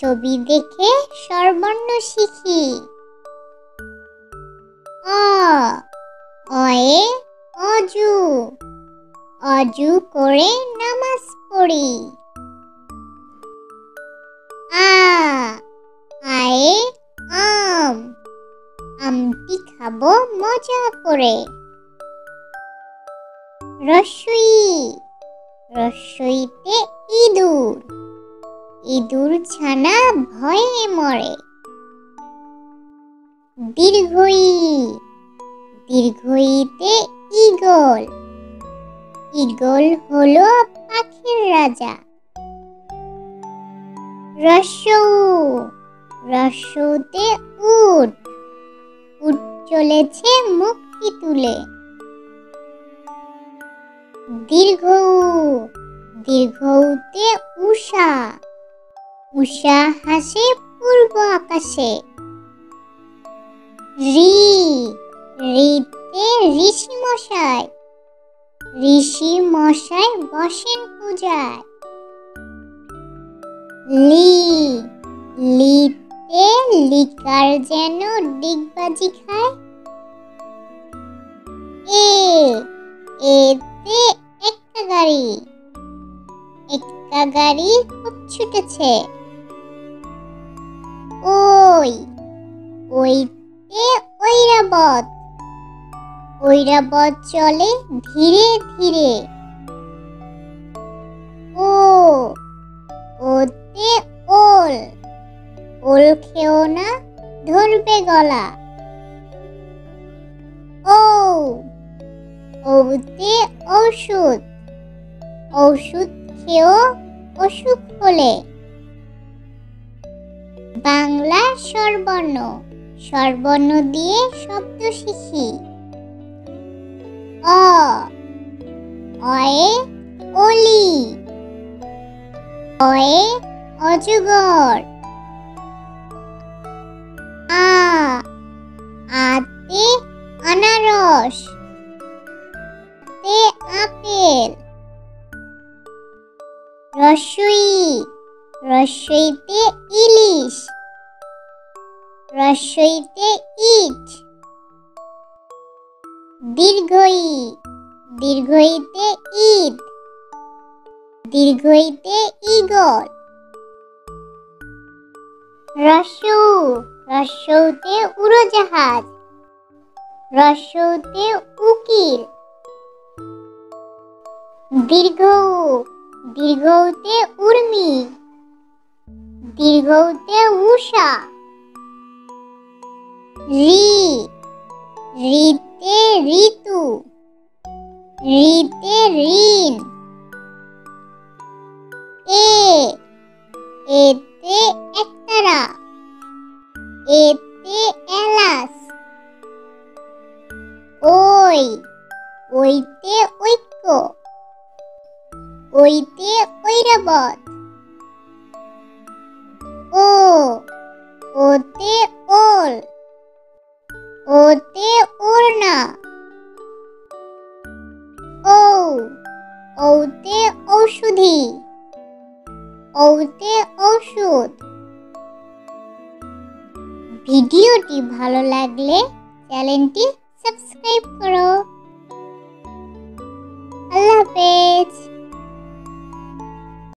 ছবি দেখে স্বরবর্ণ শিখি। অ, অয়ে অজু, অজু করে নামাজ পড়ি। আ, আয়ে আম, আমটি খাবো মজা করে। রস্বই, রস্বইতে ইঁদুর, ইঁদুর ছানা ভয়ে মরে। দীর্ঘই, দীর্ঘইতে ঈগল, ঈগল হলো পাখির রাজা। রস্যৌ, রস্যৌতে উট, উট চলেছে মুক্তি তুলে। দীর্ঘৌ, দীর্ঘৌতে উষা, উষা হাসে পূর্ব আকাশে। ঋ, ঋতে ঋষি মশাই, ঋষি মশাই বসেন পূজায়। লি, লিতে লিকার যেন ডিগবাজি খায়। এ, এতে একটা গাড়ি, একটা গাড়ি খুব ছুটেছে। ওই, ওইতে ঐরাবত, ঐরাবত চলে ধীরে ধীরে। ও, ওতে ওল, ওল খেও না ধরবে গলা। ও, ওতে ঔষধ, ঔষধ খেও অসুখ হলে। বাংলা স্বরবর্ণ, স্বরবর্ণ দিয়ে শব্দ শিখি। অ, অয়ে অলি, অয়ে অজগর। আ, আতে আনারস, আতে আপেল। রস্বই, রস্বইতে ইলিশ, রস্বইতে ইট। দীর্ঘই, দীর্ঘইতে ঈদ, দীর্ঘইতে ঈগল। রস্যৌ, রস্যৌতে উড়োজাহাজ, রস্যৌতে উকিল। দীর্ঘৌ, দীর্ঘৌতে উর্মি, দীর্ঘৌতে উষা। ঋ, ঋতে ঋতু, ঋতে ঋণ। এ, এতে একতারা, এতে এলাচ। ওই, ওইতে ঐক্য, ওইতে ঐরাবত। ও, ওতে ওল, ওতে ওড়না। ঔ, ঔতে ঔষধি, ঔতে ঔষধ। ভিডিওটি ভালো লাগলে চ্যানেলটি সাবস্ক্রাইব করো। আল্লাহ হাফেজ।